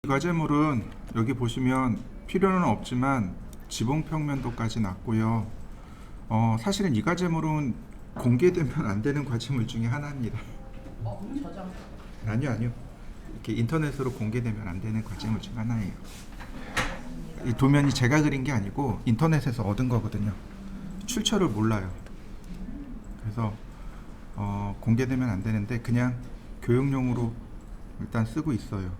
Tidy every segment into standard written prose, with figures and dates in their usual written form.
과제물은 여기 보시면 필요는 없지만 지붕 평면도까지 났고요. 사실은 이 과제물은 공개되면 안 되는 과제물 중에 하나입니다. 저장. 아니요. 이렇게 인터넷으로 공개되면 안 되는 과제물 중 하나예요. 이 도면이 제가 그린 게 아니고 인터넷에서 얻은 거거든요. 출처를 몰라요. 그래서 공개되면 안 되는데 그냥 교육용으로 일단 쓰고 있어요.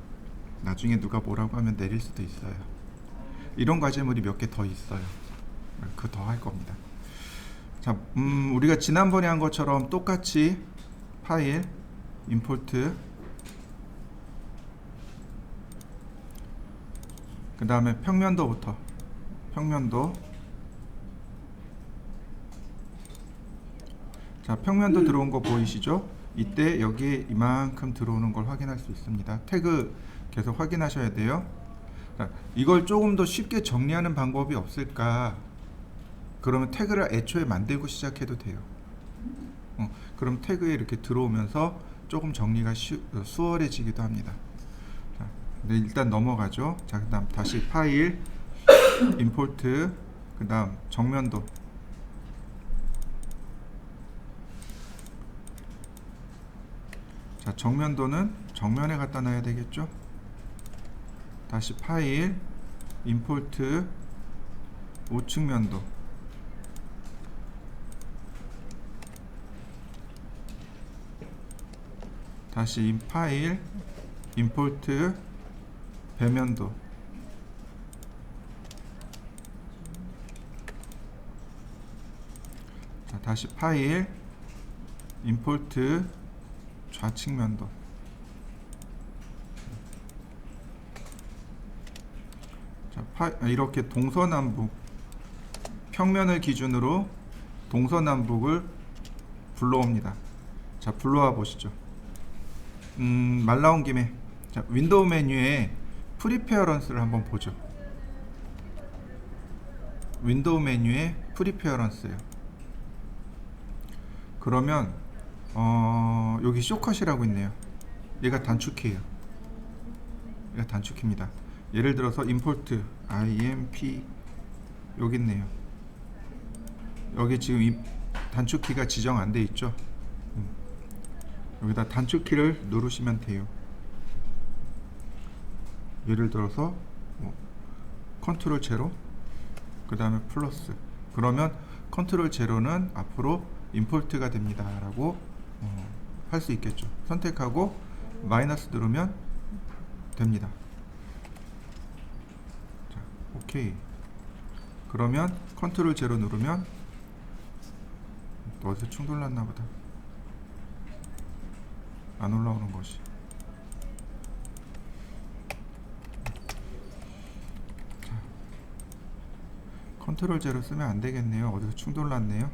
나중에 누가 뭐라고 하면 내릴 수도 있어요. 이런 과제물이 몇 개 더 있어요. 그거 더 할 겁니다. 자, 우리가 지난번에 한 것처럼 똑같이 파일, 임포트, 그 다음에 평면도부터 평면도. 자, 평면도 들어온 거 보이시죠? 이때 여기에 이만큼 들어오는 걸 확인할 수 있습니다. 태그 계속 확인하셔야 돼요. 자, 이걸 조금 더 쉽게 정리하는 방법이 없을까? 그러면 태그를 애초에 만들고 시작해도 돼요. 그럼 태그에 이렇게 들어오면서 조금 정리가 수월해지기도 합니다. 자, 네, 일단 넘어가죠. 자, 그 다음 다시 파일, 임포트, 그 다음 정면도. 자, 정면도는 정면에 갖다 놔야 되겠죠. 다시 파일, 임포트, 우측면도. 다시 파일, 임포트, 배면도. 자, 다시 파일, 임포트, 좌측면도. 자, 이렇게 동서남북 평면을 기준으로 동서남북을 불러옵니다. 자, 불러와 보시죠. 말 나온 김에 자, 윈도우 메뉴에 프리페어런스를 한번 보죠. 윈도우 메뉴에 프리페어런스예요. 그러면 여기 쇼컷이라고 있네요. 얘가 단축키예요. 얘가 단축키입니다. 예를 들어서 임포트 IMP 여기 있네요. 여기 지금 단축키가 지정 안 돼 있죠. 여기다 단축키를 누르시면 돼요. 예를 들어서 컨트롤 제로, 그 다음에 플러스. 그러면 컨트롤 제로는 앞으로 임포트가 됩니다 라고 할 수 있겠죠. 선택하고 마이너스 누르면 됩니다. 자, 오케이. 그러면 컨트롤 제로 누르면 또 어디서 충돌 났나 보다. 안 올라오는 것이. 자, 컨트롤 제로 쓰면 안 되겠네요. 어디서 충돌 났네요.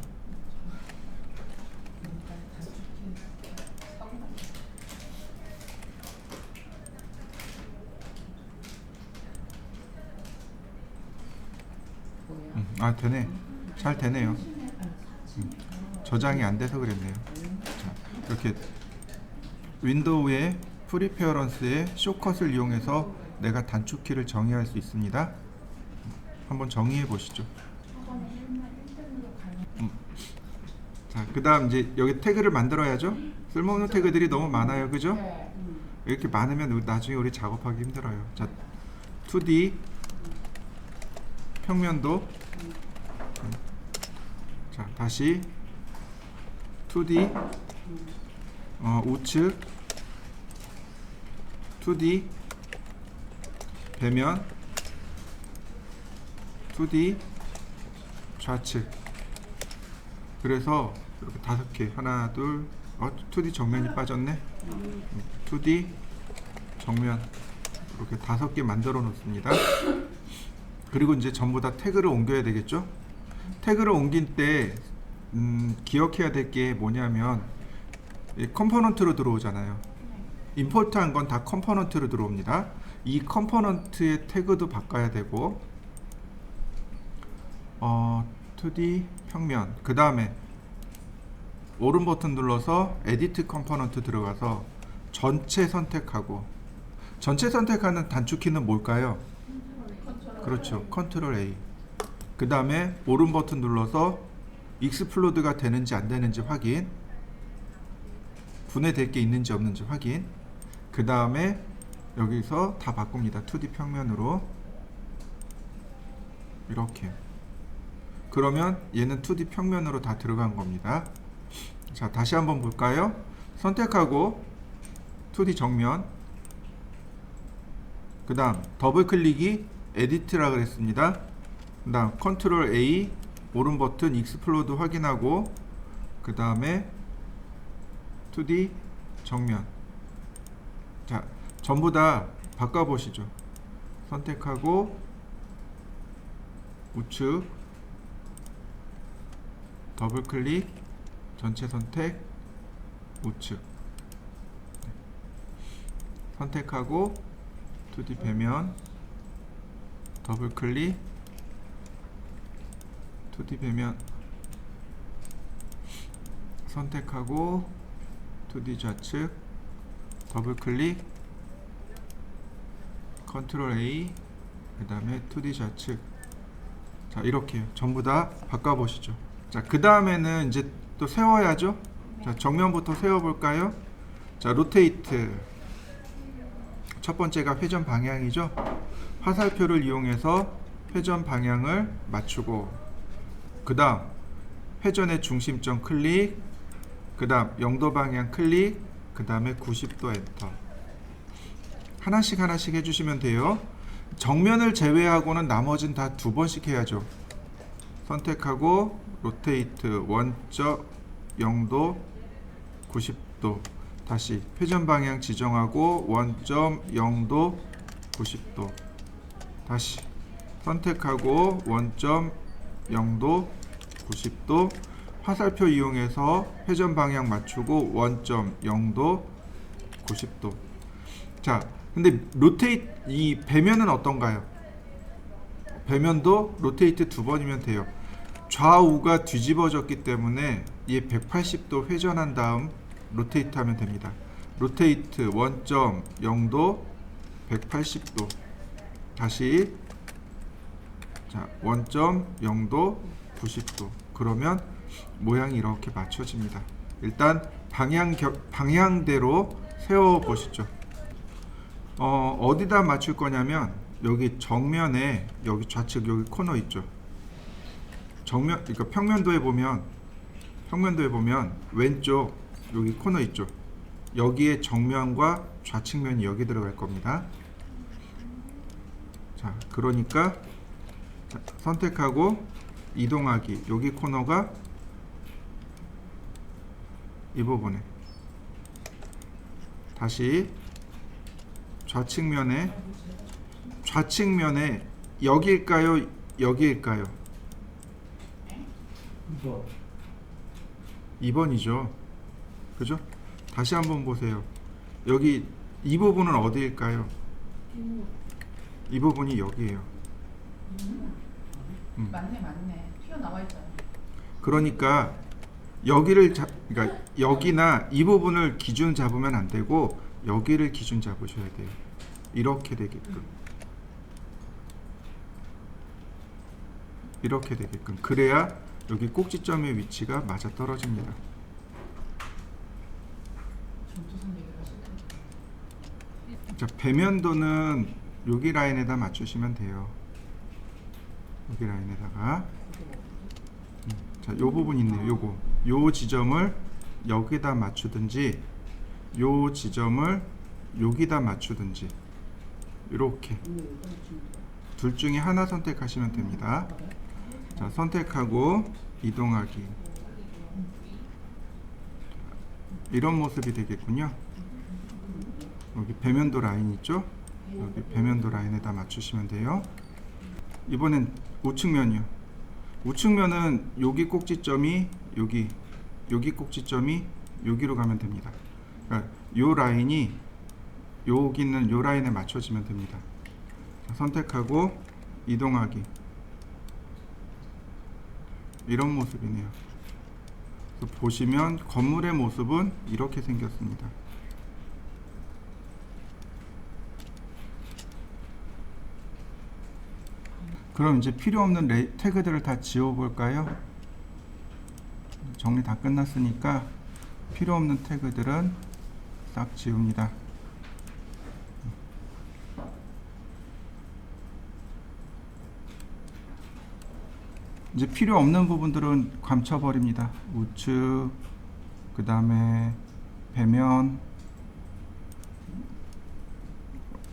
되네. 잘 되네요. 저장이 안 돼서 그랬네요. 자, 이렇게 윈도우의 프리페어런스의 쇼컷을 이용해서 내가 단축키를 정의할 수 있습니다. 한번 정의해 보시죠. 자, 그 다음 이제 여기 태그를 만들어야죠. 쓸모없는 태그들이 너무 많아요. 그죠? 이렇게 많으면 나중에 우리 작업하기 힘들어요. 자, 2D 평면도. 자, 다시 2D 우측, 2D 배면, 2D 좌측. 그래서 이렇게 5개, 하나, 둘, 2D 정면이 빠졌네. 2D 정면 이렇게 5개 만들어 놓습니다. 그리고 이제 전부 다 태그를 옮겨야 되겠죠. 태그를 옮길 때 기억해야 될 게 뭐냐면 컴포넌트로 들어오잖아요. 임포트한 건 다 컴포넌트로 들어옵니다. 이 컴포넌트의 태그도 바꿔야 되고 2D 평면, 그 다음에 오른 버튼 눌러서 에디트 컴포넌트 들어가서 전체 선택하고 전체 선택하는 단축키는 뭘까요? 그렇죠. 컨트롤 A. 그 다음에 오른 버튼 눌러서 익스플로드가 되는지 안 되는지 확인, 분해될 게 있는지 없는지 확인. 그 다음에 여기서 다 바꿉니다. 2D 평면으로 이렇게. 그러면 얘는 2D 평면으로 다 들어간 겁니다. 자, 다시 한번 볼까요? 선택하고 2D 정면, 그 다음 더블 클릭이 에디트라 그랬습니다. 그 다음 컨트롤 A, 오른 버튼 익스플로드 확인하고, 그 다음에 2D 정면. 자, 전부 다 바꿔보시죠. 선택하고 우측, 더블 클릭, 전체 선택, 우측. 선택하고 2D 배면, 더블 클릭, 2D 배면, 선택하고 2D 좌측, 더블 클릭, 컨트롤 A, 그 다음에 2D 좌측. 자, 이렇게 전부 다 바꿔보시죠. 자, 그 다음에는 이제 또 세워야죠. 자, 정면부터 세워볼까요? 자, 로테이트. 첫 번째가 회전 방향이죠. 화살표를 이용해서 회전 방향을 맞추고, 그 다음 회전의 중심점 클릭, 그 다음 0도 방향 클릭, 그 다음에 90도 엔터. 하나씩 해주시면 돼요. 정면을 제외하고는 나머지는 다 2번씩 해야죠. 선택하고 로테이트, 원점 0도 90도. 다시 회전 방향 지정하고 원점 0도 90도. 다시 선택하고 원점 0도 90도. 화살표 이용해서 회전 방향 맞추고 원점 0도 90도. 자, 근데 로테이트, 이 배면은 어떤가요? 배면도 로테이트 2번이면 돼요. 좌우가 뒤집어졌기 때문에 얘 180도 회전한 다음 로테이트 하면 됩니다. 로테이트 원점 0도 180도. 다시, 자, 원점 0도 90도. 그러면 모양이 이렇게 맞춰집니다. 일단 방향대로 세워 보시죠. 어디다 맞출 거냐면 여기 정면에, 여기 좌측 여기 코너 있죠. 정면, 그러니까 평면도에 보면 왼쪽 여기 코너 있죠. 여기에 정면과 좌측면이 여기 들어갈 겁니다. 자, 그러니까 자, 선택하고 이동하기. 여기 코너가 이 부분에. 다시 좌측면에 여기일까요? 여기일까요? 2번이죠. 그죠? 다시 한번 보세요. 여기 이 부분은 어디일까요? 이 부분이 여기예요. 맞네. 튀어나와 있잖아. 그러니까 그러니까 여기나 이 부분을 기준 잡으면 안 되고 여기를 기준 잡으셔야 돼요. 이렇게 되게끔. 이렇게 되게끔. 그래야 여기 꼭지점의 위치가 맞아 떨어집니다. 자, 배면도는 여기 라인에다 맞추시면 돼요. 여기 라인에다가. 자, 요 부분 있네요. 요거. 요 지점을 여기다 맞추든지 요 지점을 여기다 맞추든지, 이렇게 둘 중에 하나 선택하시면 됩니다. 자, 선택하고 이동하기. 이런 모습이 되겠군요. 여기 배면도 라인 있죠? 여기 배면도 라인에다 맞추시면 돼요. 이번엔 우측면이요. 우측면은 여기 꼭지점이 여기 꼭지점이 여기로 가면 됩니다. 그러니까 요 라인이 여기 있는 요 라인에 맞춰지면 됩니다. 자, 선택하고 이동하기. 이런 모습이네요. 그래서 보시면 건물의 모습은 이렇게 생겼습니다. 그럼 이제 필요 없는 태그들을 다 지워볼까요? 정리 다 끝났으니까 필요 없는 태그들은 싹 지웁니다. 이제 필요 없는 부분들은 감춰버립니다. 우측, 그 다음에 배면,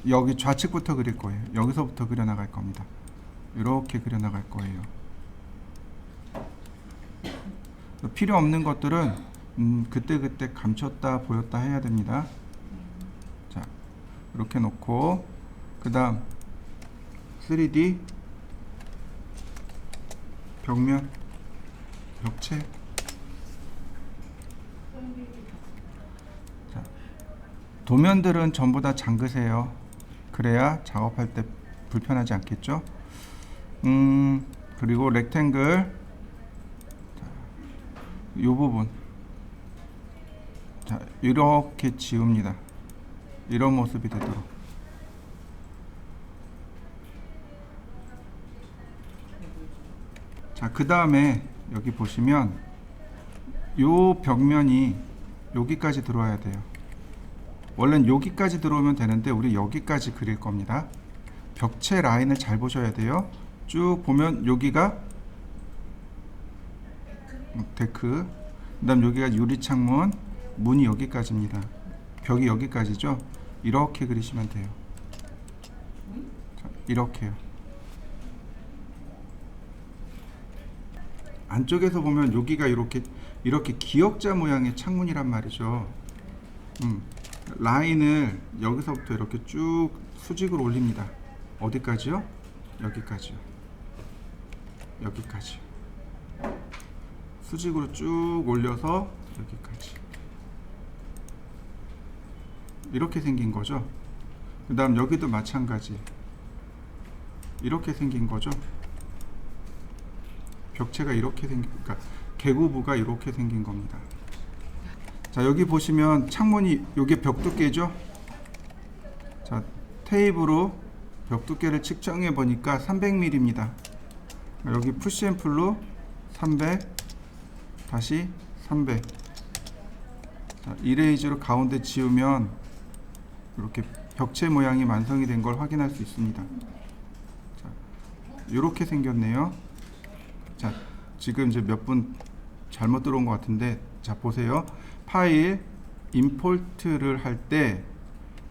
여기 좌측부터 그릴 거예요. 여기서부터 그려나갈 겁니다. 이렇게 그려나갈 거예요. 필요 없는 것들은 그때그때 감췄다 보였다 해야 됩니다. 자, 이렇게 놓고 그 다음 3D 벽면, 벽체. 자, 도면들은 전부 다 잠그세요. 그래야 작업할 때 불편하지 않겠죠? 그리고 렉탱글, 이 부분, 자, 이렇게 지웁니다. 이런 모습이 되도록. 자, 그 다음에 여기 보시면 요 벽면이 여기까지 들어와야 돼요. 원래는 여기까지 들어오면 되는데 우리 여기까지 그릴 겁니다. 벽체 라인을 잘 보셔야 돼요. 쭉 보면 여기가 데크, 그 다음 여기가 유리창문, 문이 여기까지입니다. 벽이 여기까지죠. 이렇게 그리시면 돼요. 자, 이렇게요. 안쪽에서 보면 여기가 이렇게 기역자 모양의 창문이란 말이죠. 라인을 여기서부터 이렇게 쭉 수직으로 올립니다. 어디까지요? 여기까지요. 여기까지. 수직으로 쭉 올려서 여기까지. 이렇게 생긴 거죠. 그 다음 여기도 마찬가지. 이렇게 생긴 거죠. 벽체가 이렇게 그러니까 개구부가 이렇게 생긴 겁니다. 자, 여기 보시면 창문이, 요게 벽 두께죠. 자, 테이프로 벽 두께를 측정해 보니까 300mm입니다. 여기 푸시앤풀로 300, 다시 300. 자, 이레이저로 가운데 지우면 이렇게 벽체 모양이 완성이 된 걸 확인할 수 있습니다. 자, 이렇게 생겼네요. 자, 지금 이제 몇 분 잘못 들어온 것 같은데, 자, 보세요. 파일 임포트를 할 때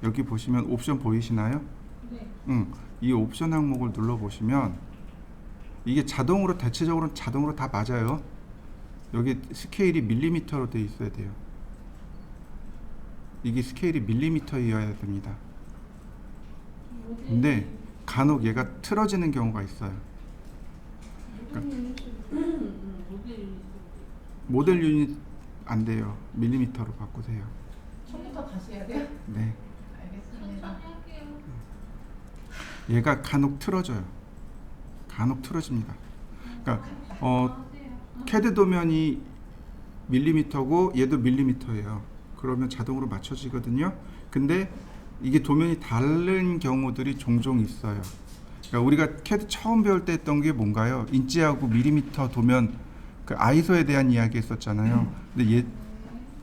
여기 보시면 옵션 보이시나요? 네. 이 옵션 항목을 눌러 보시면 이게 자동으로, 대체적으로 자동으로 다 맞아요. 여기 스케일이 밀리미터로 되어 있어야 돼요. 이게 스케일이 밀리미터이어야 됩니다. 근데 간혹 얘가 틀어지는 경우가 있어요. 그러니까 모델 유닛 안 돼요. 밀리미터로 바꾸세요. 컴퓨터 다시 해야 돼요? 네. 알겠습니다. 얘가 간혹 틀어져요. 간혹 틀어집니다. 그러니까 캐드 도면이 밀리미터고 얘도 밀리미터예요. 그러면 자동으로 맞춰지거든요. 근데 이게 도면이 다른 경우들이 종종 있어요. 그러니까 우리가 캐드 처음 배울 때 했던 게 뭔가요? 인치하고 밀리미터 도면, 그 아이소에 대한 이야기 했었잖아요. 근데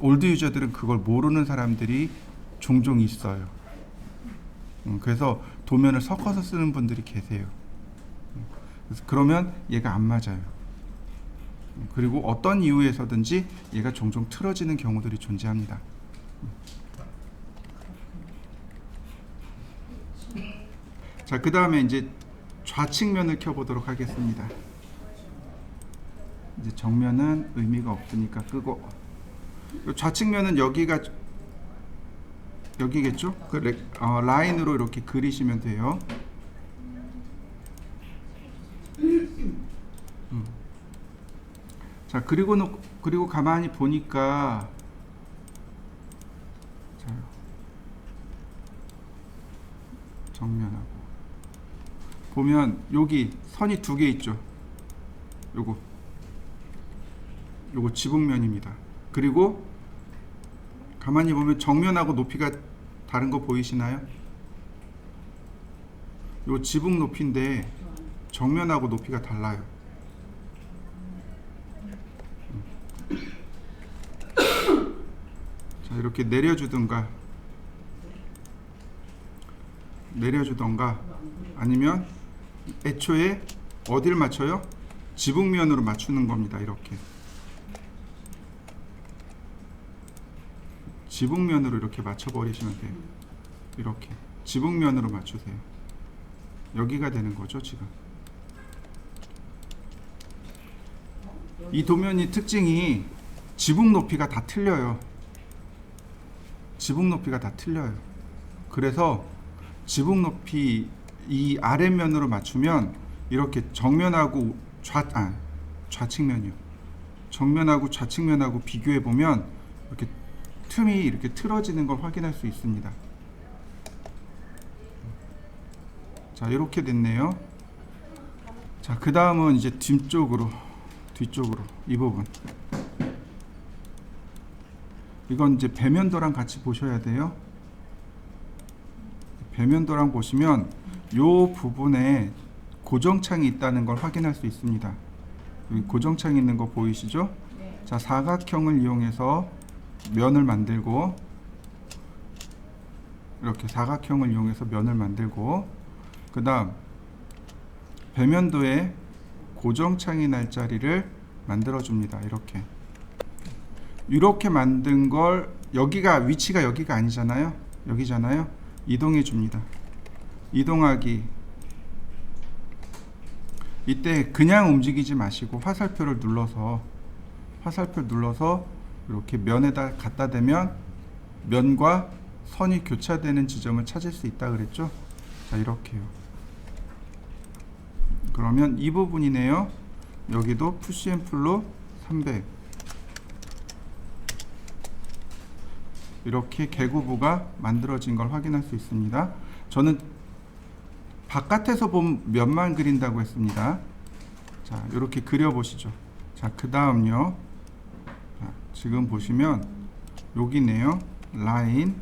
올드 유저들은 그걸 모르는 사람들이 종종 있어요. 그래서 도면을 섞어서 쓰는 분들이 계세요. 그래서 그러면 얘가 안 맞아요. 그리고 어떤 이유에서든지 얘가 종종 틀어지는 경우들이 존재합니다. 자, 그 다음에 이제 좌측면을 켜보도록 하겠습니다. 이제 정면은 의미가 없으니까 끄고, 좌측면은 여기겠죠? 그 라인으로 이렇게 그리시면 돼요. 자, 그리고 가만히 보니까, 자, 정면하고 보면 여기 선이 두 개 있죠. 요거 지붕면입니다. 그리고 가만히 보면 정면하고 높이가 다른 거 보이시나요? 요 지붕 높이인데 정면하고 높이가 달라요. 자, 이렇게 내려주던가 아니면 애초에 어디를 맞춰요? 지붕면으로 맞추는 겁니다. 이렇게 지붕면으로 이렇게 맞춰버리시면 돼요. 이렇게 지붕면으로 맞추세요. 여기가 되는 거죠 지금. 이 도면이 특징이 지붕 높이가 다 틀려요. 지붕 높이가 다 틀려요. 그래서 지붕 높이 이 아랫면으로 맞추면 이렇게 정면하고 좌측면이요. 정면하고 좌측면하고 비교해 보면 이렇게 틈이 이렇게 틀어지는 걸 확인할 수 있습니다. 자, 이렇게 됐네요. 자, 그 다음은 이제 뒤쪽으로 이 부분. 이건 이제 배면도랑 같이 보셔야 돼요. 배면도랑 보시면 요 부분에 고정창이 있다는 걸 확인할 수 있습니다. 여기 고정창이 있는 거 보이시죠? 네. 자, 사각형을 이용해서 면을 만들고, 이렇게 사각형을 이용해서 면을 만들고, 그 다음 배면도에 고정창이 날 자리를 만들어 줍니다. 이렇게 만든 걸, 여기가 위치가 여기가 아니잖아요. 여기잖아요. 이동해 줍니다. 이동하기. 이때 그냥 움직이지 마시고 화살표를 눌러서 이렇게 면에다 갖다 대면 면과 선이 교차되는 지점을 찾을 수 있다 그랬죠. 자, 이렇게요. 그러면 이 부분이네요. 여기도 푸시 앤 풀로 300. 이렇게 개구부가 만들어진 걸 확인할 수 있습니다. 저는 바깥에서 본 면만 그린다고 했습니다. 자, 이렇게 그려보시죠. 자, 그 다음요. 지금 보시면 여기네요. 라인.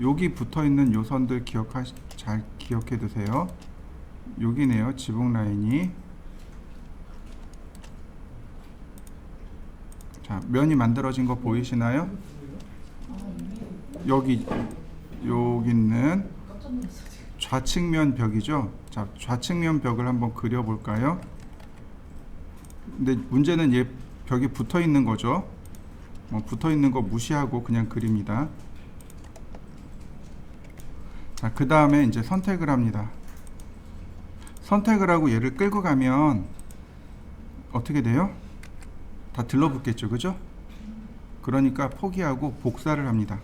여기 붙어있는 요 선들 잘 기억해 두세요. 여기네요. 지붕 라인이. 자, 면이 만들어진 거 보이시나요? 여기 있는 좌측면 벽이죠. 자, 좌측면 벽을 한번 그려볼까요? 근데 문제는 얘 벽이 붙어 있는 거죠. 붙어 있는 거 무시하고 그냥 그립니다. 자, 그 다음에 이제 선택을 합니다. 선택을 하고 얘를 끌고 가면 어떻게 돼요? 다 들러붙겠죠, 그죠? 그러니까 포기하고 복사를 합니다.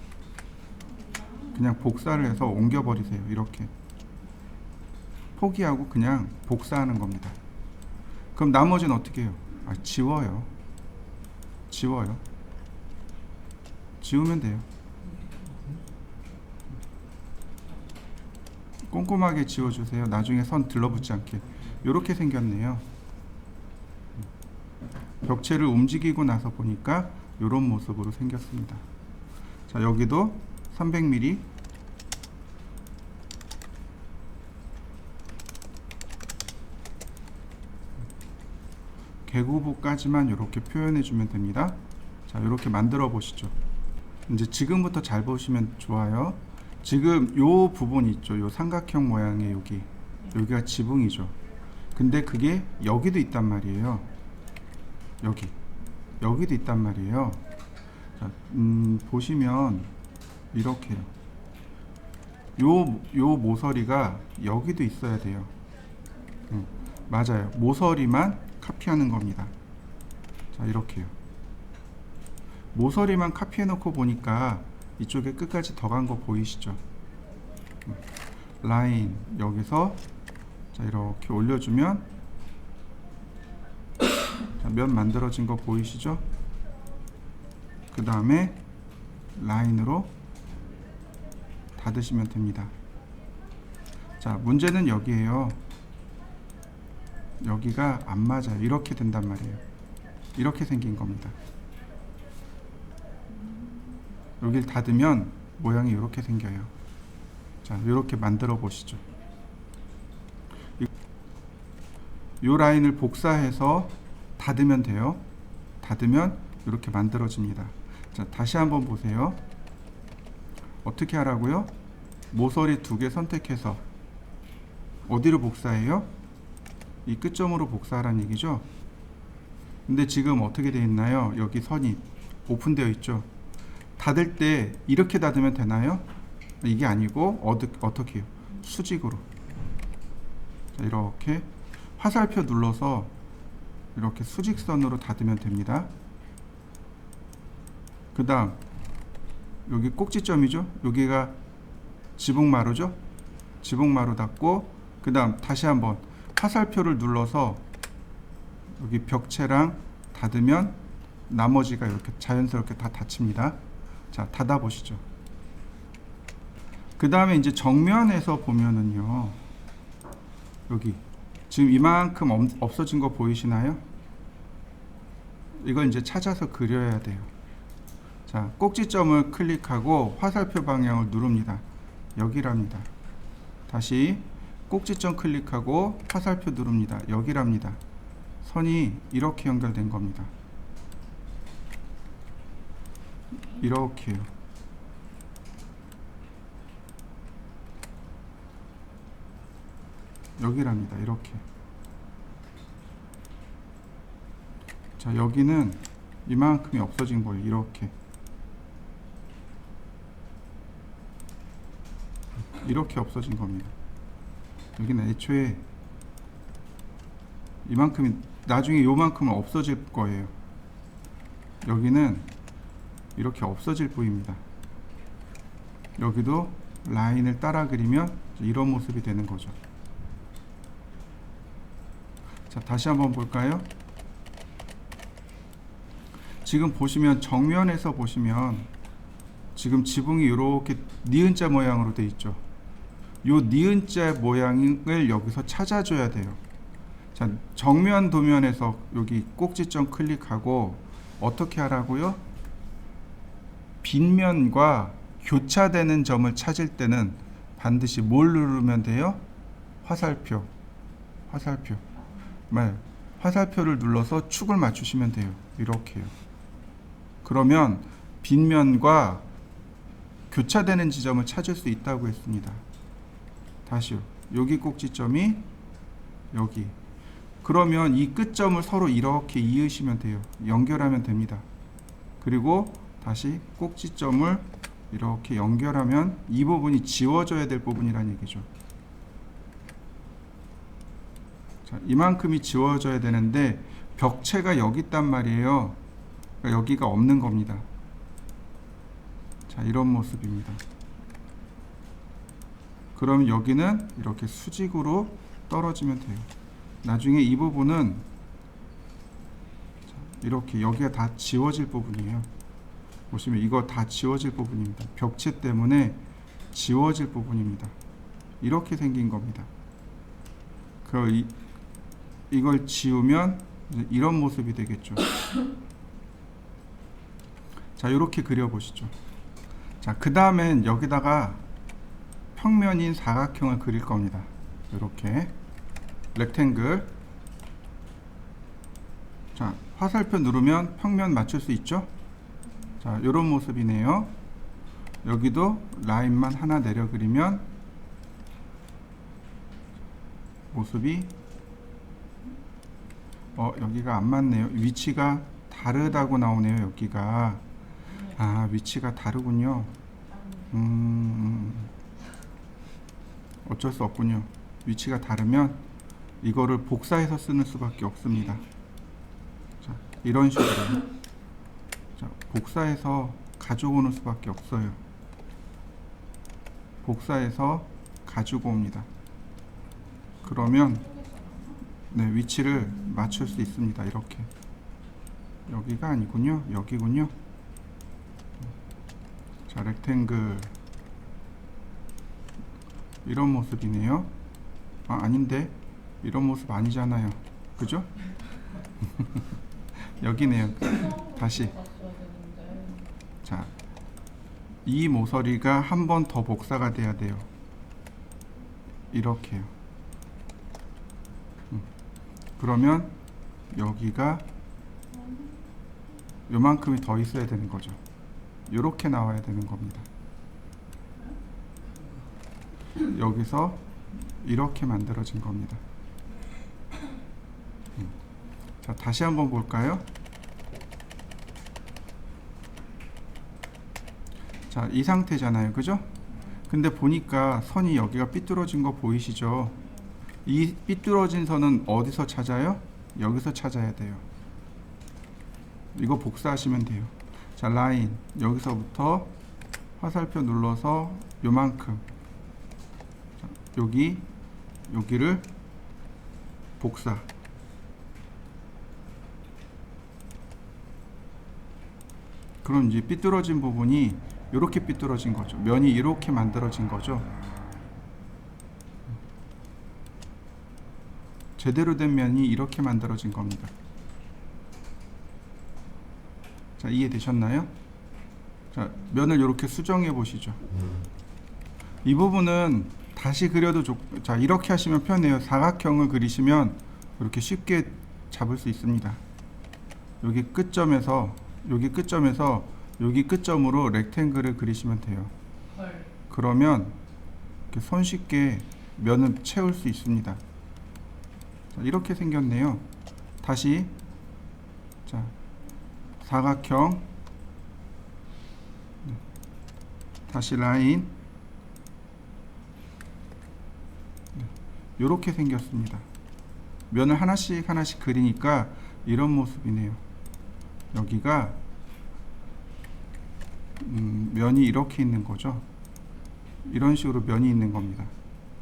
그냥 복사를 해서 옮겨버리세요. 이렇게 포기하고 그냥 복사하는 겁니다. 그럼 나머지는 어떻게 해요? 지워요. 지우면 돼요. 꼼꼼하게 지워주세요. 나중에 선 들러붙지 않게. 이렇게 생겼네요. 벽체를 움직이고 나서 보니까 이런 모습으로 생겼습니다. 자, 여기도 300mm. 개구부까지만 이렇게 표현해 주면 됩니다. 자, 이렇게 만들어 보시죠. 이제 지금부터 잘 보시면 좋아요. 지금 요 부분 있죠. 요 삼각형 모양의 여기가 지붕이죠. 근데 그게 여기도 있단 말이에요. 여기도 있단 말이에요. 자, 보시면 이렇게요. 요 모서리가 여기도 있어야 돼요. 맞아요. 모서리만 카피하는 겁니다. 자, 이렇게요. 모서리만 카피해 놓고 보니까 이쪽에 끝까지 더 간 거 보이시죠? 라인 여기서 자, 이렇게 올려주면 자, 면 만들어진 거 보이시죠? 그 다음에 라인으로 닫으시면 됩니다. 자, 문제는 여기에요. 여기가 안 맞아요. 이렇게 된단 말이에요. 이렇게 생긴 겁니다. 여길 닫으면 모양이 이렇게 생겨요. 자, 이렇게 만들어 보시죠. 요 라인을 복사해서 닫으면 돼요. 닫으면 이렇게 만들어집니다. 자, 다시 한번 보세요. 어떻게 하라고요? 모서리 2개 선택해서 어디로 복사해요? 이 끝점으로 복사하라는 얘기죠. 근데 지금 어떻게 되어 있나요? 여기 선이 오픈되어 있죠. 닫을 때 이렇게 닫으면 되나요? 이게 아니고 어떻게 해요? 수직으로. 자, 이렇게 화살표 눌러서 이렇게 수직선으로 닫으면 됩니다. 그 다음 여기 꼭지점이죠. 여기가 지붕마루죠. 지붕마루 닫고 그 다음 다시 한번 화살표를 눌러서 여기 벽체랑 닫으면 나머지가 이렇게 자연스럽게 다 닫힙니다. 자, 닫아 보시죠. 그 다음에 이제 정면에서 보면은요, 여기 지금 이만큼 없어진 거 보이시나요? 이걸 이제 찾아서 그려야 돼요. 자, 꼭지점을 클릭하고 화살표 방향을 누릅니다. 여기랍니다. 다시 꼭지점 클릭하고 화살표 누릅니다. 여기랍니다. 선이 이렇게 연결된 겁니다. 이렇게요. 여기랍니다. 이렇게. 자, 여기는 이만큼이 없어진 거예요. 이렇게. 이렇게 없어진 겁니다. 여기는 애초에 이만큼이 나중에 요만큼은 없어질 거예요. 여기는 이렇게 없어질 뿐입니다. 여기도 라인을 따라 그리면 이런 모습이 되는 거죠. 자, 다시 한번 볼까요? 지금 보시면 정면에서 보시면 지금 지붕이 이렇게 니은자 모양으로 되어 있죠. 요 니은자 모양을 여기서 찾아줘야 돼요. 자, 정면 도면에서 여기 꼭지점 클릭하고 어떻게 하라고요? 빗면과 교차되는 점을 찾을 때는 반드시 뭘 누르면 돼요? 화살표. 화살표를 눌러서 축을 맞추시면 돼요. 이렇게요. 그러면 빗면과 교차되는 지점을 찾을 수 있다고 했습니다. 다시요. 여기 꼭지점이 여기. 그러면 이 끝점을 서로 이렇게 이으시면 돼요. 연결하면 됩니다. 그리고 다시 꼭지점을 이렇게 연결하면 이 부분이 지워져야 될 부분이라는 얘기죠. 자, 이만큼이 지워져야 되는데 벽체가 여기 있단 말이에요. 그러니까 여기가 없는 겁니다. 자, 이런 모습입니다. 그럼 여기는 이렇게 수직으로 떨어지면 돼요. 나중에 이 부분은 이렇게 여기가 다 지워질 부분이에요. 보시면 이거 다 지워질 부분입니다. 벽체 때문에 지워질 부분입니다. 이렇게 생긴 겁니다. 이걸 지우면 이런 모습이 되겠죠. 자, 이렇게 그려보시죠. 자, 그 다음엔 여기다가 평면인 사각형을 그릴 겁니다. 이렇게 렉탱글. 자, 화살표 누르면 평면 맞출 수 있죠. 자, 이런 모습이네요. 여기도 라인만 하나 내려 그리면 모습이 여기가 안 맞네요. 위치가 다르다고 나오네요. 여기가 위치가 다르군요. 어쩔 수 없군요. 위치가 다르면 이거를 복사해서 쓰는 수밖에 없습니다. 자, 이런 식으로 자, 복사해서 가지고 오는 수밖에 없어요. 복사해서 가지고 옵니다. 그러면 위치를 맞출 수 있습니다. 이렇게. 여기가 아니군요. 여기군요. 자, 렉탱글. 이런 모습이네요. 아닌데 이런 모습 아니잖아요. 그죠? 여기네요. 다시. 자, 이 모서리가 한 번 더 복사가 돼야 돼요. 이렇게요. 그러면 여기가 요만큼이 더 있어야 되는 거죠. 이렇게 나와야 되는 겁니다. 여기서 이렇게 만들어진 겁니다. 자, 다시 한번 볼까요? 자, 이 상태잖아요, 그죠? 근데 보니까 선이 여기가 삐뚤어진 거 보이시죠? 이 삐뚤어진 선은 어디서 찾아요? 여기서 찾아야 돼요. 이거 복사하시면 돼요. 자, 라인 여기서부터 화살표 눌러서 요만큼, 자, 여기를 복사. 그럼 이제 삐뚤어진 부분이 이렇게 삐뚤어진 거죠. 면이 이렇게 만들어진 거죠. 제대로 된 면이 이렇게 만들어진 겁니다. 자, 이해되셨나요? 자, 면을 이렇게 수정해 보시죠. 이 부분은 다시 그려도 자, 이렇게 하시면 편해요. 사각형을 그리시면 이렇게 쉽게 잡을 수 있습니다. 여기 끝점에서 여기 끝점으로 렉탱글을 그리시면 돼요. 그러면 이렇게 손쉽게 면을 채울 수 있습니다. 자, 이렇게 생겼네요. 다시, 자, 사각형, 다시 라인, 이렇게 생겼습니다. 면을 하나씩 그리니까 이런 모습이네요. 여기가 면이 이렇게 있는 거죠. 이런 식으로 면이 있는 겁니다.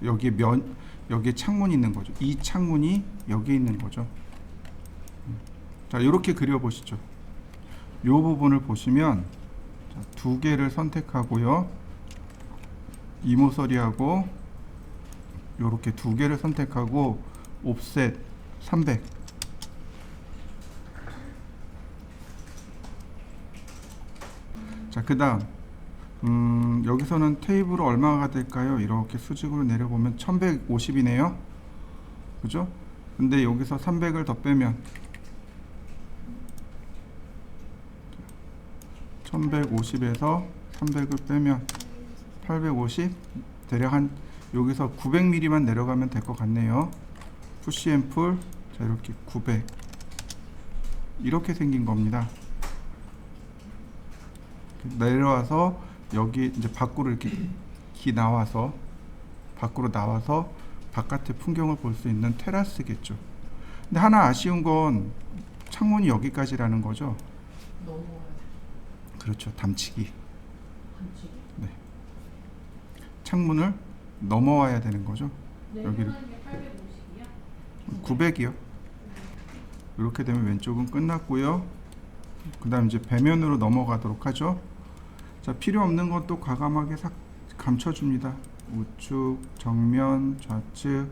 여기에 창문이 있는 거죠. 이 창문이 여기에 있는 거죠. 자, 이렇게 그려 보시죠. 이 부분을 보시면, 자, 두 개를 선택하고요. 이모서리하고 이렇게 두 개를 선택하고 옵셋 300. 자, 그 다음 여기서는 테이블은 얼마가 될까요? 이렇게 수직으로 내려보면 1150이네요. 그죠? 근데 여기서 300을 더 빼면 1150에서 300을 빼면 850, 대략 한 여기서 900mm만 내려가면 될 것 같네요. 푸시 앤 풀. 자, 이렇게 900 이렇게 생긴 겁니다. 내려와서 여기 이제 밖으로 이렇게 밖으로 나와서 바깥의 풍경을 볼 수 있는 테라스겠죠. 근데 하나 아쉬운 건 창문이 여기까지라는 거죠. 넘어와요. 그렇죠. 담치기. 네. 창문을 넘어와야 되는 거죠. 여기를 850이요? 900이요. 이렇게 되면 왼쪽은 끝났고요. 그 다음 이제 배면으로 넘어가도록 하죠. 자, 필요 없는 것도 과감하게 싹 감춰줍니다. 우측, 정면, 좌측,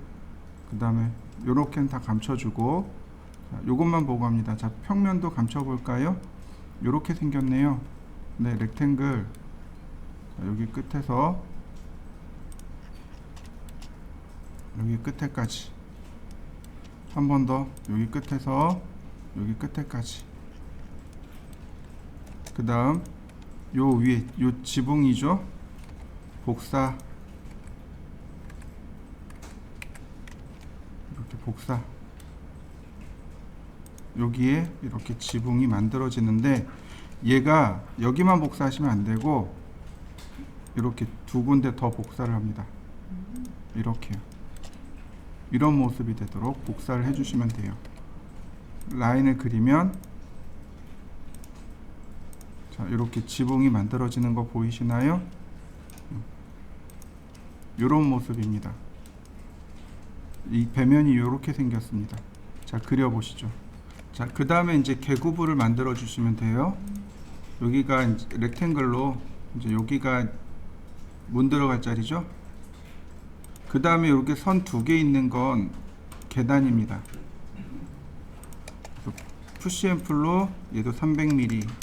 그 다음에 요렇게는 다 감춰주고, 자, 요것만 보고 합니다. 자, 평면도 감춰볼까요? 요렇게 생겼네요. 네, 렉탱글. 자, 여기 끝에서 여기 끝에까지 한 번 더, 여기 끝에서 여기 끝에까지. 그 다음 요 위에 요 지붕이죠. 복사, 이렇게 복사. 여기에 이렇게 지붕이 만들어지는데, 얘가 여기만 복사하시면 안 되고 이렇게 두 군데 더 복사를 합니다. 이렇게요. 이런 모습이 되도록 복사를 해주시면 돼요. 라인을 그리면, 자, 이렇게 지붕이 만들어지는 거 보이시나요? 이런 모습입니다. 이 배면이 이렇게 생겼습니다. 자, 그려보시죠. 자, 그 다음에 이제 개구부를 만들어 주시면 돼요. 여기가 이제 렉탱글로, 이제 여기가 문 들어갈 자리죠. 그 다음에 이렇게 선 두 개 있는 건 계단입니다. 푸시 앤 풀로 얘도 300mm 이렇게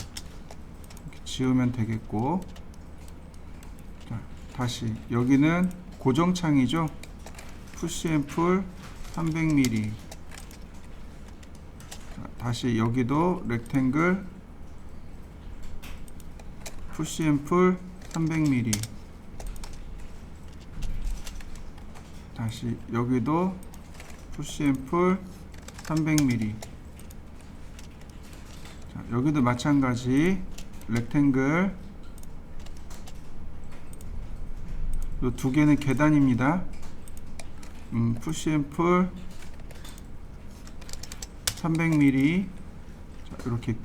지으면 되겠고, 자, 다시 여기는 고정창이죠. 푸시 앤 풀 300mm 다시 여기도 렉탱글 푸시 앤 풀 300mm. 다시 여기도 푸시 앤 풀 300mm. 자, 여기도 마찬가지 렉탱글. 이 두 개는 계단입니다. 푸시 앤 풀 300mm. 자, 이렇게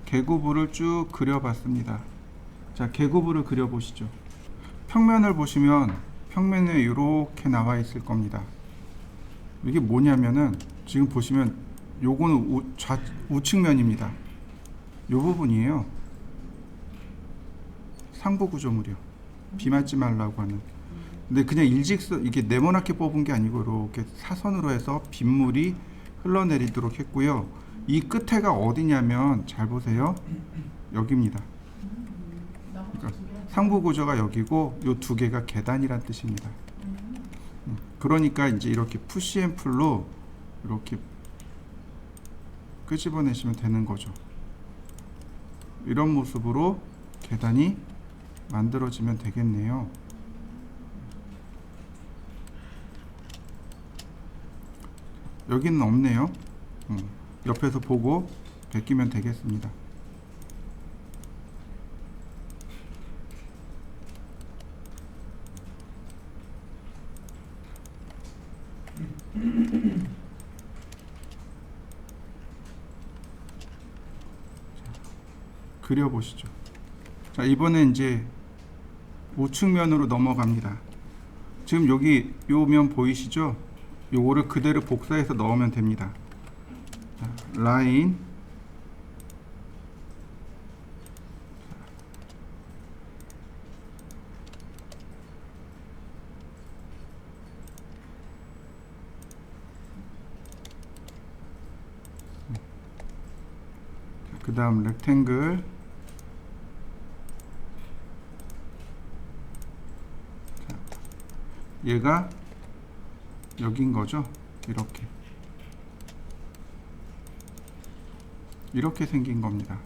계구부를 쭉 그려봤습니다. 자, 계구부를 그려보시죠. 평면을 보시면 평면에 이렇게 나와 있을 겁니다. 이게 뭐냐면은 지금 보시면 요거는 우측면입니다. 요 부분이에요. 상부 구조물이요. 비 맞지 말라고 하는. 근데 그냥 일직선 이게 네모나게 뽑은 게 아니고 이렇게 사선으로 해서 빗물이 흘러내리도록 했고요. 이 끝에가 어디냐면 잘 보세요. 여기입니다. 그러니까 상부 구조가 여기고 요 두 개가 계단이란 뜻입니다. 그러니까 이제 이렇게 푸시 앤 풀로 이렇게 끄집어내시면 되는 거죠. 이런 모습으로 계단이 만들어지면 되겠네요. 여기는 없네요. 옆에서 보고 베끼면 되겠습니다. 그려보시죠. 자, 이번에 이제 우측면으로 넘어갑니다. 지금 여기 요 면 보이시죠? 요거를 그대로 복사해서 넣으면 됩니다. 자, 라인 그 다음 렉탱글 자, 얘가 여긴 거죠. 이렇게 생긴 겁니다.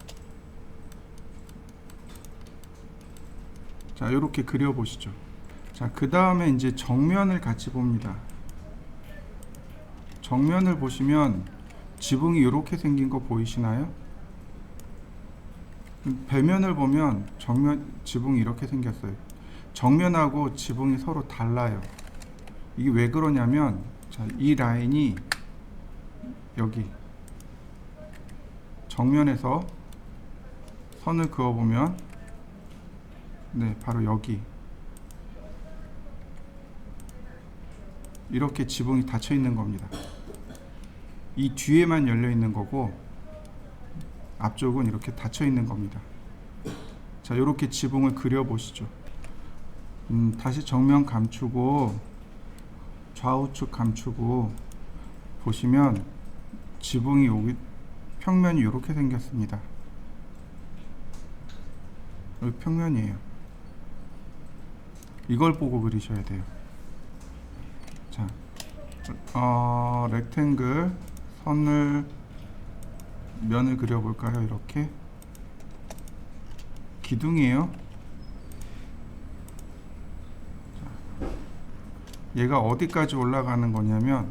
자, 이렇게 그려보시죠. 자, 그 다음에 이제 정면을 같이 봅니다. 정면을 보시면 지붕이 이렇게 생긴 거 보이시나요? 배면을 보면 지붕이 이렇게 생겼어요. 정면하고 지붕이 서로 달라요. 이게 왜 그러냐면, 자, 이 라인이 여기 정면에서 선을 그어보면, 네, 바로 여기 이렇게 지붕이 닫혀 있는 겁니다. 이 뒤에만 열려 있는 거고 앞쪽은 이렇게 닫혀 있는 겁니다. 자, 이렇게 지붕을 그려 보시죠. 다시 정면 감추고 좌우측 감추고 보시면 지붕이 여기 평면이 이렇게 생겼습니다. 여기 평면이에요. 이걸 보고 그리셔야 돼요. 자, 렉탱글 면을 그려볼까요? 이렇게 기둥이에요. 자, 얘가 어디까지 올라가는 거냐면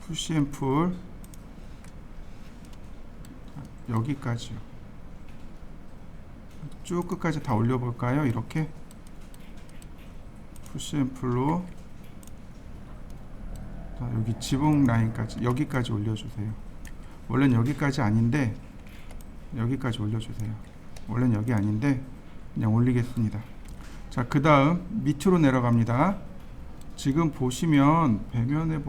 푸시 앤 풀 여기까지요. 쭉 끝까지 다 올려볼까요? 이렇게 푸시 앤 풀로 자, 여기 지붕 라인까지 여기까지 올려주세요. 원래는 여기까지 아닌데 여기까지 올려주세요. 원래는 여기 아닌데 그냥 올리겠습니다. 자, 그 다음 밑으로 내려갑니다. 지금 보시면 배면에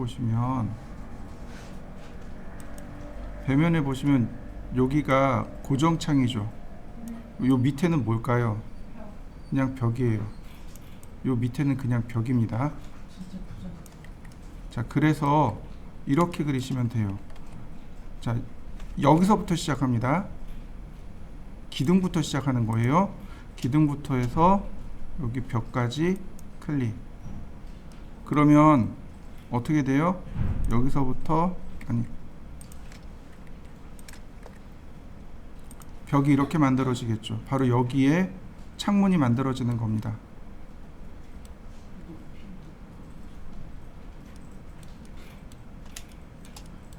보시면 여기가 고정창이죠. 요 밑에는 뭘까요? 그냥 벽이에요. 요 밑에는 그냥 벽입니다. 자, 그래서 이렇게 그리시면 돼요. 자, 여기서부터 시작합니다. 기둥부터 시작하는 거예요. 기둥부터 해서 여기 벽까지 클릭. 그러면 어떻게 돼요? 여기서부터 아니 벽이 이렇게 만들어지겠죠. 바로 여기에 창문이 만들어지는 겁니다.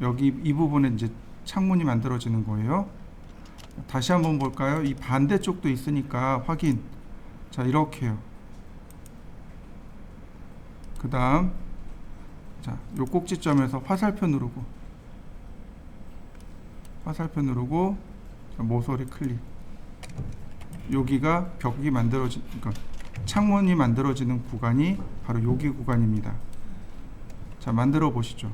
여기 이 부분에 이제 창문이 만들어지는 거예요. 다시 한번 볼까요? 이 반대쪽도 있으니까 확인. 자, 이렇게요. 그 다음 자, 요 꼭지점에서 화살표 누르고 자, 모서리 클릭. 여기가 벽이 그러니까 창문이 만들어지는 구간이 바로 여기 구간입니다. 자, 만들어 보시죠.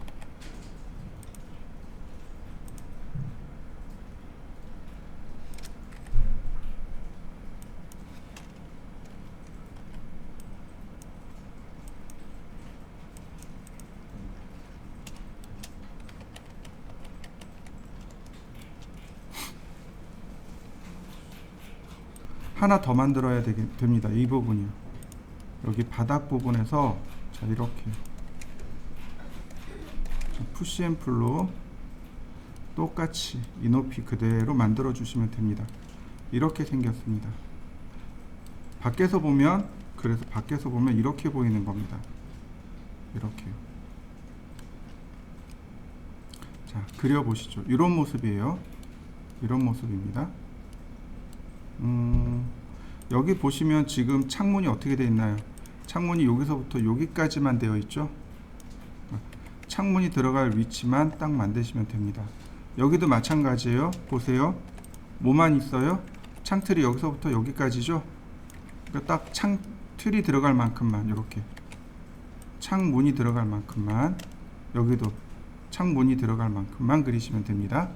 하나 더 만들어야 됩니다. 이 부분이요. 여기 바닥 부분에서 자, 이렇게 푸시 앤 풀로 똑같이 이 높이 그대로 만들어 주시면 됩니다. 이렇게 생겼습니다. 밖에서 보면 이렇게 보이는 겁니다. 이렇게요. 자, 그려 보시죠. 이런 모습이에요. 이런 모습입니다. 여기 보시면 지금 창문이 어떻게 되어 있나요? 창문이 여기서부터 여기까지만 되어 있죠. 창문이 들어갈 위치만 딱 만드시면 됩니다. 여기도 마찬가지예요. 보세요. 뭐만 있어요? 창틀이 여기서부터 여기까지죠. 그러니까 딱 창틀이 들어갈 만큼만, 이렇게 창문이 들어갈 만큼만, 여기도 창문이 들어갈 만큼만 그리시면 됩니다.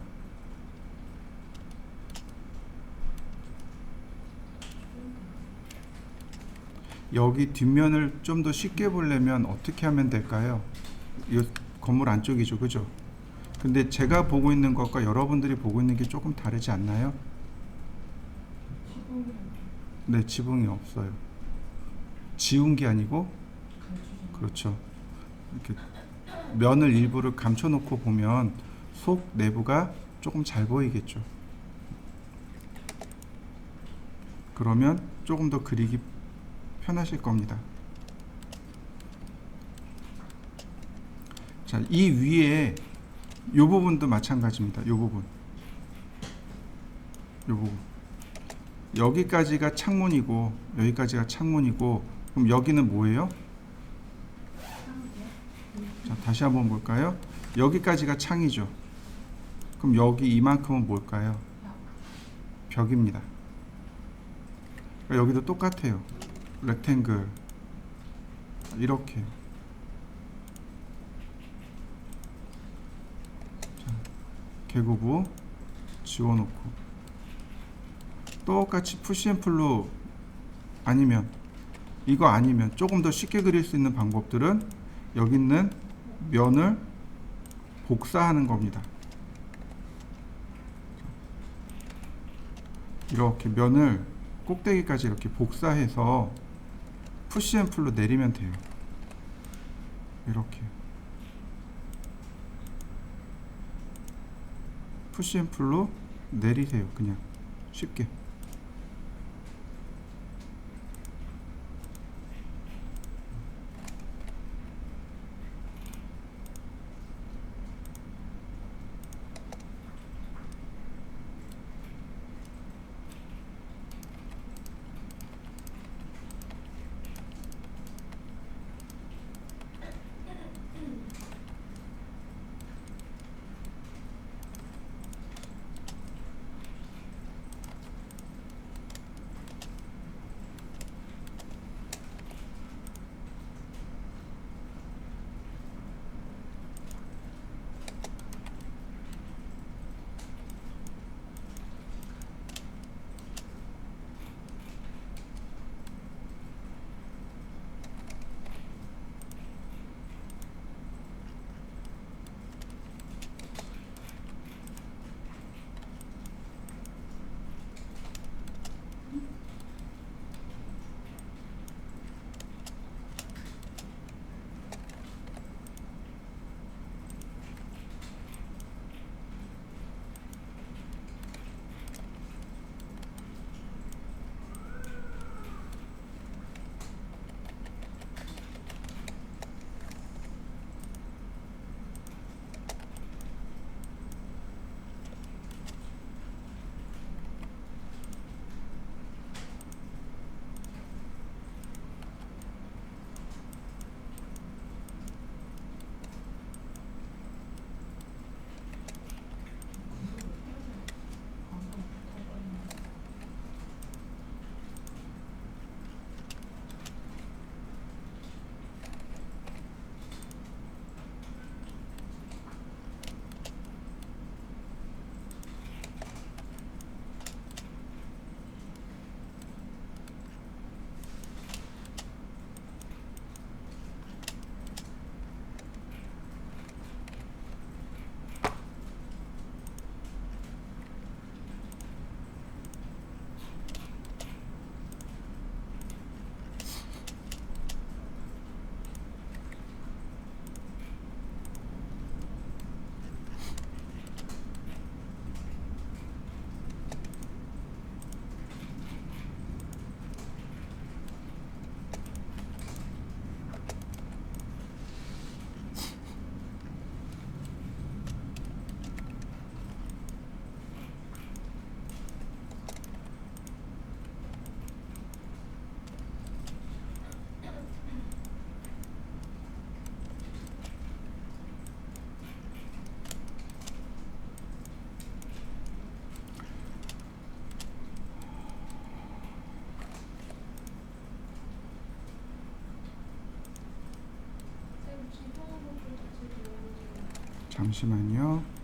여기 뒷면을 좀 더 쉽게 보려면 어떻게 하면 될까요? 이 건물 안쪽이죠, 그죠? 근데 제가 보고 있는 것과 여러분들이 보고 있는 게 조금 다르지 않나요? 네, 지붕이 없어요. 지운 게 아니고, 그렇죠. 이렇게 면을 일부를 감춰놓고 보면 속 내부가 조금 잘 보이겠죠. 그러면 조금 더 그리기 편하실 겁니다. 자, 이 위에 이 부분도 마찬가지입니다. 이 부분. 여기까지가 창문이고 여기까지가 창문이고, 그럼 여기는 뭐예요? 자, 다시 한번 볼까요? 여기까지가 창이죠. 그럼 여기 이만큼은 뭘까요? 벽입니다. 그러니까 여기도 똑같아요. 렉탱글 이렇게. 자, 개구부 지워놓고 똑같이 푸시앤풀로, 아니면 조금 더 쉽게 그릴 수 있는 방법들은 여기 있는 면을 복사하는 겁니다. 이렇게 면을 꼭대기까지 이렇게 복사해서 푸시앤풀로 내리면 돼요. 이렇게 푸시앤풀로 내리세요. 그냥 쉽게. 잠시만요.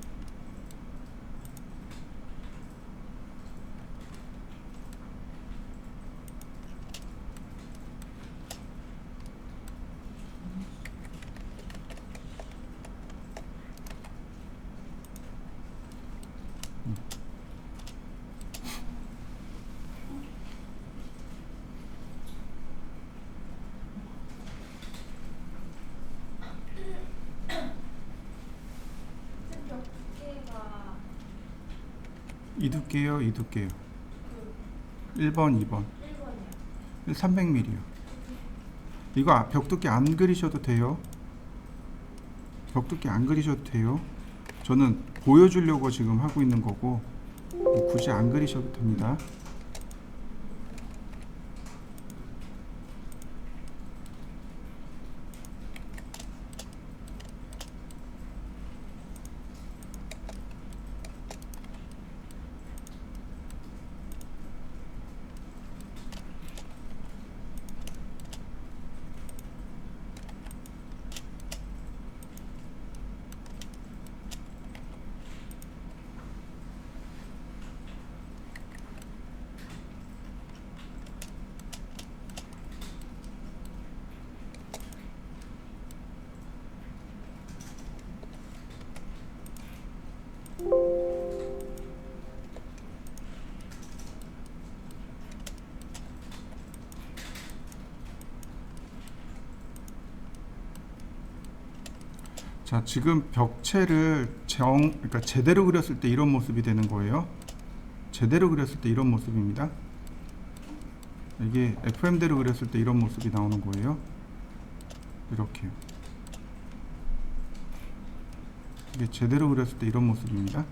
몇 개가 이 두께요, 이 두께요. 그 1번, 2번. 1번이요. 300mm요. 이거 벽 두께 안 그리셔도 돼요. 벽 두께 안 그리셔도 돼요. 저는 보여주려고 지금 하고 있는 거고 굳이 안 그리셔도 됩니다. 자, 지금 벽체를 그러니까 제대로 그렸을 때 이런 모습이 되는 거예요. 제대로 그렸을 때 이런 모습입니다. 이게 FM대로 그렸을 때 이런 모습이 나오는 거예요. 이렇게요. 이게 제대로 그렸을 때 이런 모습입니다.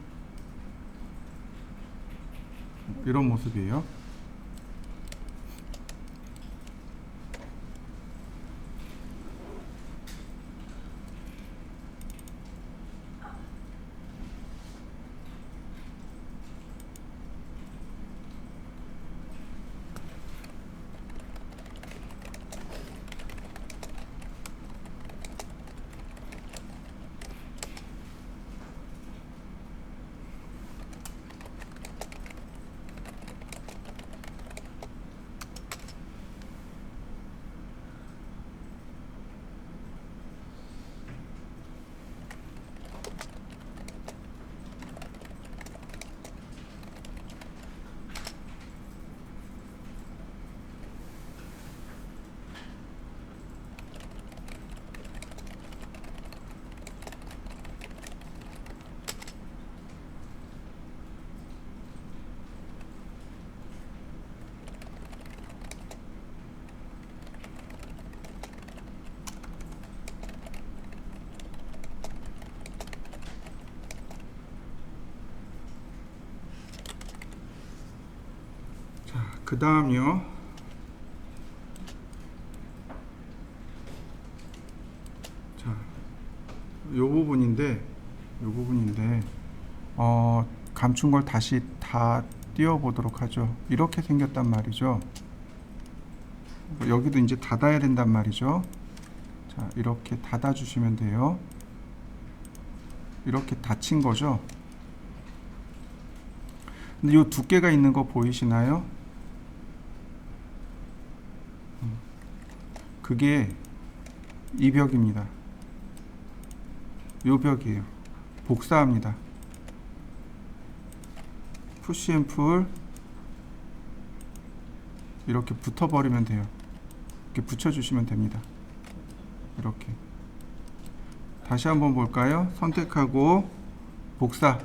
이런 모습이에요. 그 다음이요. 자, 요 부분인데 감춘 걸 다시 다 띄워 보도록 하죠. 이렇게 생겼단 말이죠. 여기도 이제 닫아야 된단 말이죠. 자, 이렇게 닫아 주시면 돼요. 이렇게 닫힌 거죠. 근데 요 두께가 있는 거 보이시나요? 그게 이 벽입니다. 요 벽이에요. 복사합니다. 푸시 앤 풀 이렇게 붙어버리면 돼요. 이렇게 붙여주시면 됩니다. 이렇게 다시 한번 볼까요? 선택하고 복사.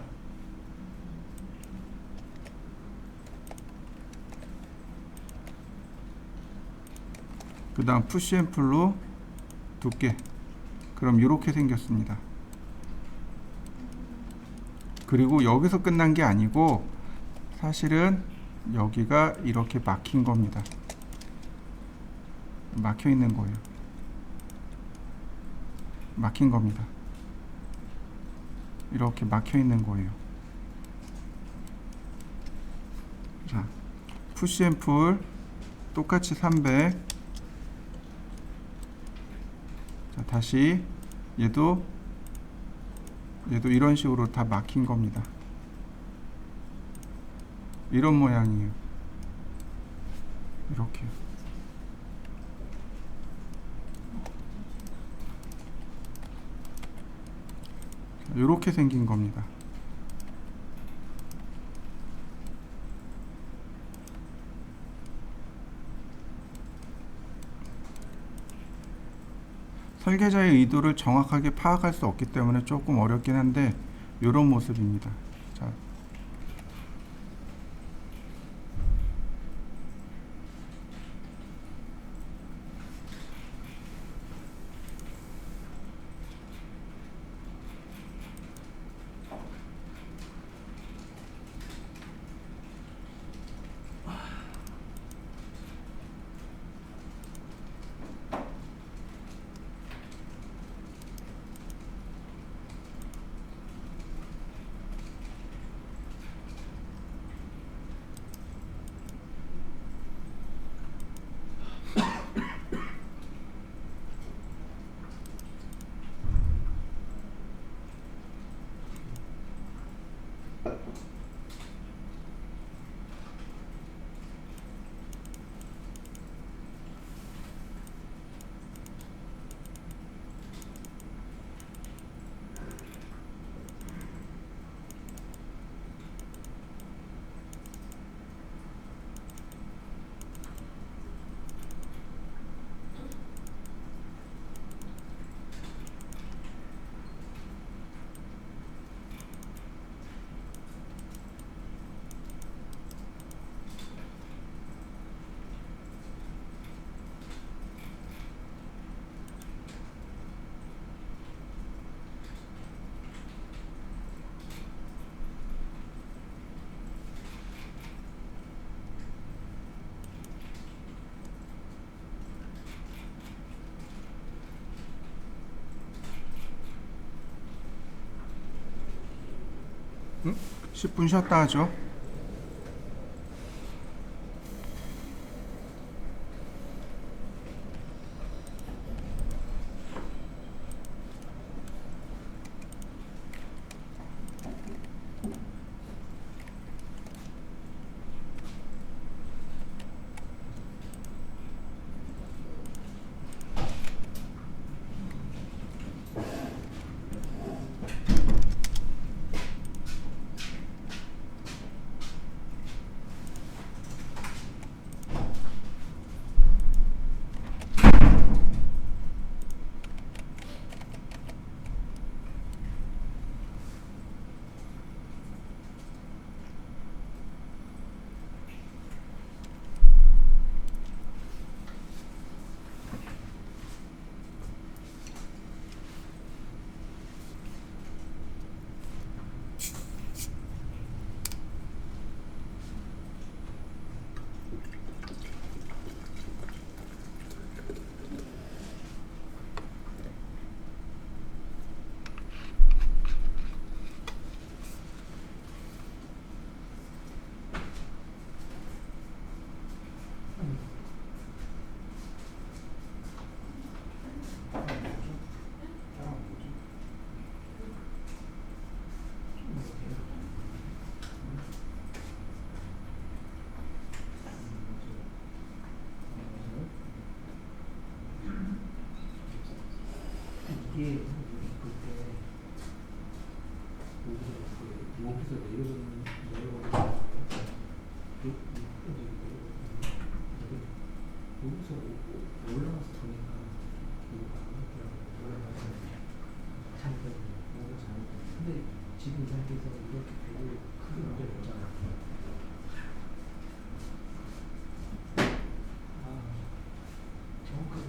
그 다음 푸시 앤 풀로 두께. 그럼 이렇게 생겼습니다. 그리고 여기서 끝난 게 아니고 사실은 여기가 이렇게 막힌 겁니다. 막혀 있는 거예요. 막힌 겁니다. 이렇게 막혀 있는 거예요. 자, 푸시 앤 풀 똑같이 300. 자, 다시 얘도 얘도 이런 식으로 다 막힌 겁니다. 이런 모양이에요. 이렇게. 이렇게 생긴 겁니다. 설계자의 의도를 정확하게 파악할 수 없기 때문에 조금 어렵긴 한데 이런 모습입니다. 자, 응? 10분 쉬었다 하죠. 이게 그때 여기서 내려가는 여기서 올라가서 보니까 올라가서 잘못했네. 뭔가 잘못했네. 근데 지금 이 상태에서 이렇게 되고 크게 문제가 없잖아. 정확하게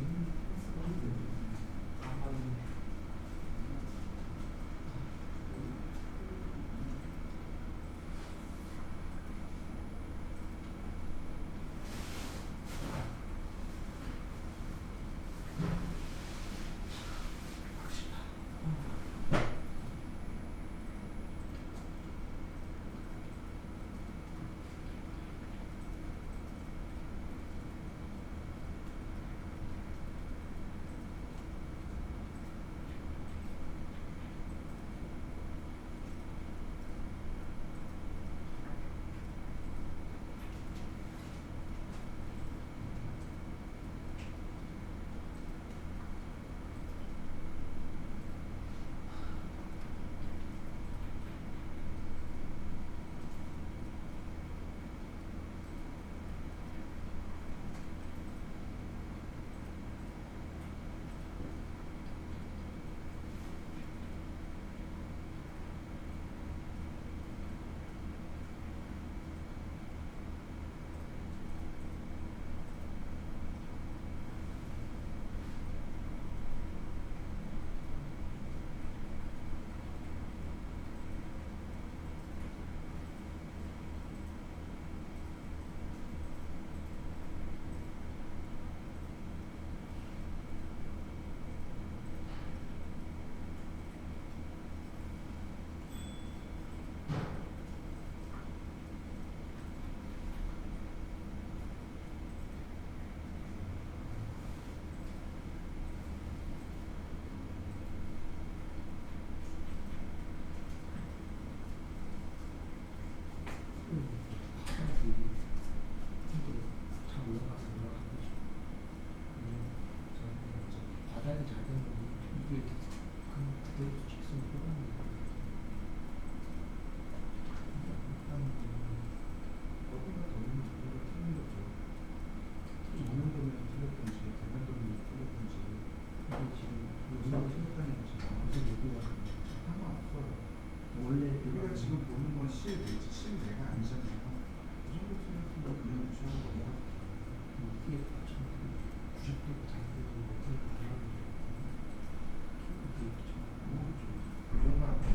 이게 그대로 직선 뽑아내는 어디가 더 있는 어디가 틀린 거죠. 정면도면 틀렸든지 대면도면 틀렸든지 이게 지금 누가 틀렸다는 거지. 무슨 얘기가 상관없어요. 원래 우리가 지금 보는 건 실내지 실내가 아니잖아요. 그 정도 틀렸으면 그냥 유지하는 거야. 이게 참 90도 잘되고 어떻게 가능한지 이게 참 이런 거랑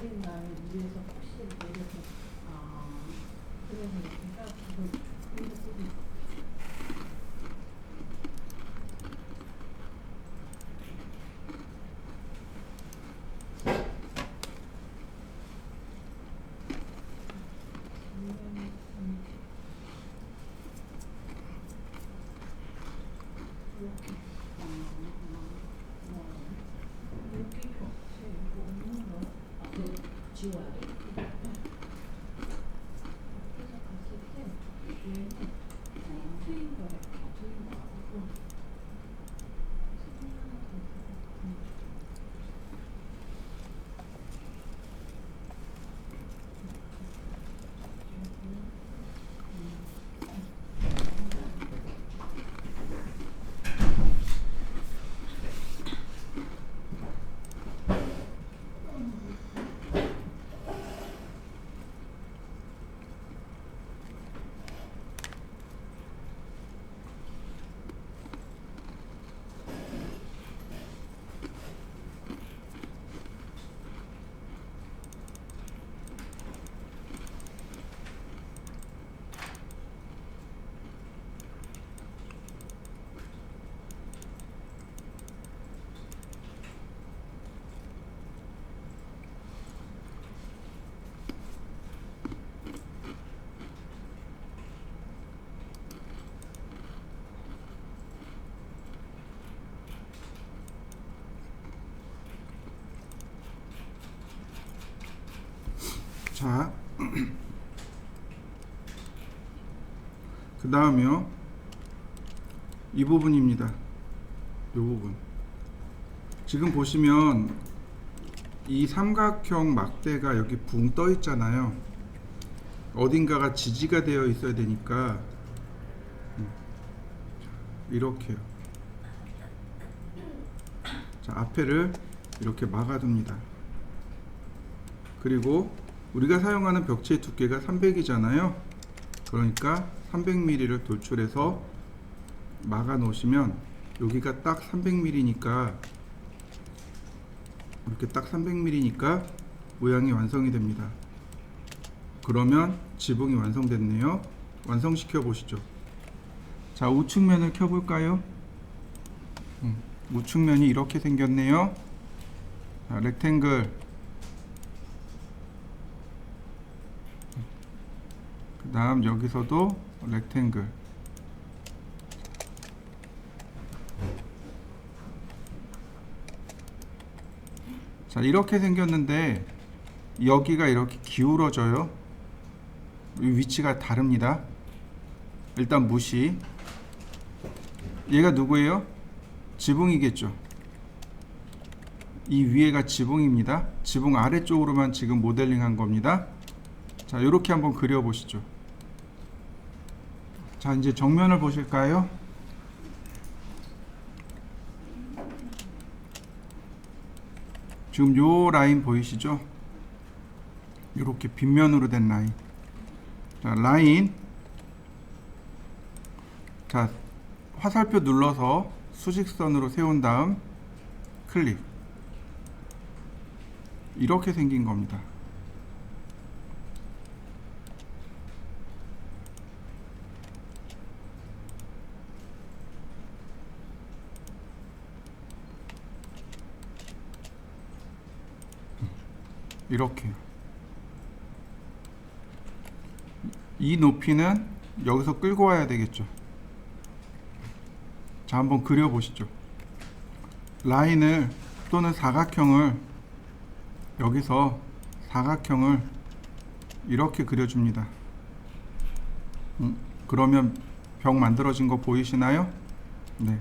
내린 다음에 위에서 혹시 내려서 그래서 내가 그걸 위에서 쓰고 여기 벽체 이거 없는 거 지워야 돼. 앞에서 봤을 때 얘는 트인 거래. 트인 거하고 손 하나 더 있어. 자, 그 다음이요. 이 부분입니다. 이 부분. 지금 보시면 이 삼각형 막대가 여기 붕 떠 있잖아요. 어딘가가 지지가 되어 있어야 되니까 이렇게요. 자, 앞에를 이렇게 막아둡니다. 그리고 우리가 사용하는 벽체의 두께가 300이잖아요. 그러니까 300mm를 돌출해서 막아 놓으시면 여기가 딱 300mm니까 이렇게 딱 300mm니까 모양이 완성이 됩니다. 그러면 지붕이 완성됐네요. 완성시켜 보시죠. 자, 우측면을 켜볼까요? 우측면이 이렇게 생겼네요. 자, 렉탱글. 그 다음 여기서도 렉탱글. 자, 이렇게 생겼는데 여기가 이렇게 기울어져요. 위치가 다릅니다. 일단 무시. 얘가 누구예요? 지붕이겠죠. 이 위에가 지붕입니다. 지붕 아래쪽으로만 지금 모델링 한 겁니다. 자, 이렇게 한번 그려 보시죠. 자, 이제 정면을 보실까요? 지금 요 라인 보이시죠? 이렇게 빗면으로 된 라인. 자, 라인. 자, 화살표 눌러서 수직선으로 세운 다음 클릭. 이렇게 생긴 겁니다. 이렇게. 이 높이는 여기서 끌고 와야 되겠죠. 자, 한번 그려 보시죠. 라인을 또는 사각형을 여기서 사각형을 이렇게 그려줍니다. 그러면 벽 만들어진 거 보이시나요? 네.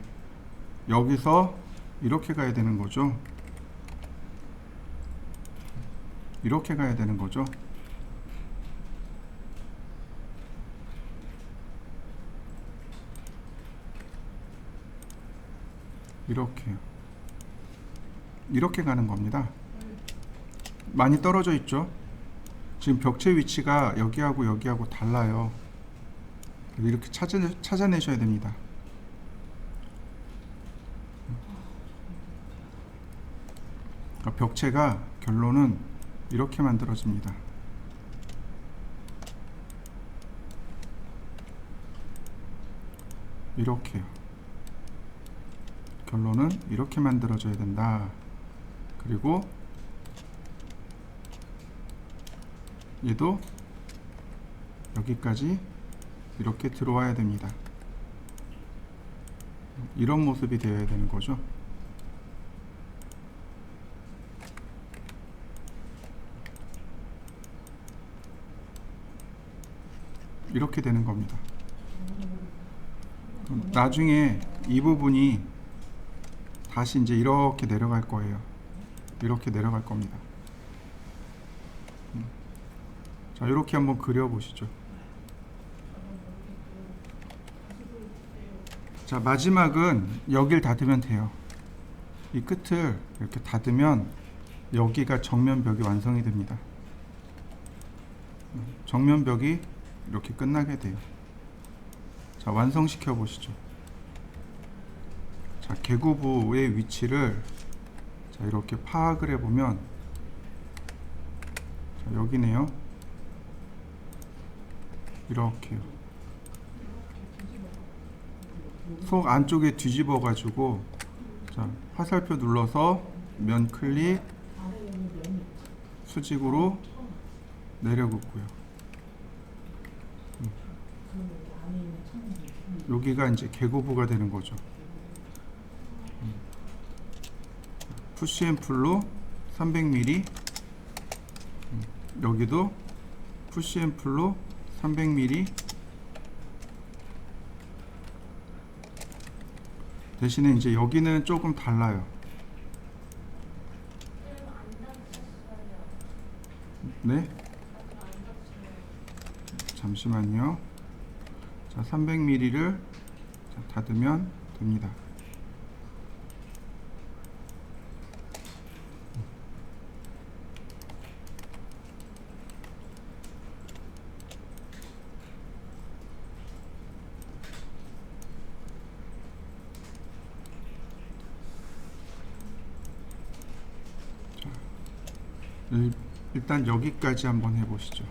여기서 이렇게 가야 되는 거죠. 이렇게 가야 되는 거죠. 이렇게요. 이렇게 가는 겁니다. 많이 떨어져 있죠. 지금 벽체 위치가 여기하고 여기하고 달라요. 이렇게 찾아내셔야 됩니다. 벽체가 결론은 이렇게 만들어집니다. 이렇게요. 결론은 이렇게 만들어져야 된다. 그리고 얘도 여기까지 이렇게 들어와야 됩니다. 이런 모습이 되어야 되는 거죠. 이렇게 되는 겁니다. 나중에 이 부분이 다시 이제 이렇게 내려갈 거예요. 이렇게 내려갈 겁니다. 자, 이렇게 한번 그려 보시죠. 자, 마지막은 여길 닫으면 돼요. 이 끝을 이렇게 닫으면 여기가 정면벽이 완성이 됩니다. 정면벽이 이렇게 끝나게 돼요. 자, 완성시켜 보시죠. 자, 개구부의 위치를 자, 이렇게 파악을 해보면 자, 여기네요. 이렇게요. 속 안쪽에 뒤집어 가지고 자, 화살표 눌러서 면 클릭 수직으로 내려긋고요. 여기가 이제 개구부가 되는 거죠. 푸시 앤 풀로 300mm, 여기도 푸시 앤 풀로 300mm. 대신에 이제 여기는 조금 달라요. 네? 잠시만요. 자, 300mm를 닫으면 됩니다. 자, 일단 여기까지 한번 해보시죠.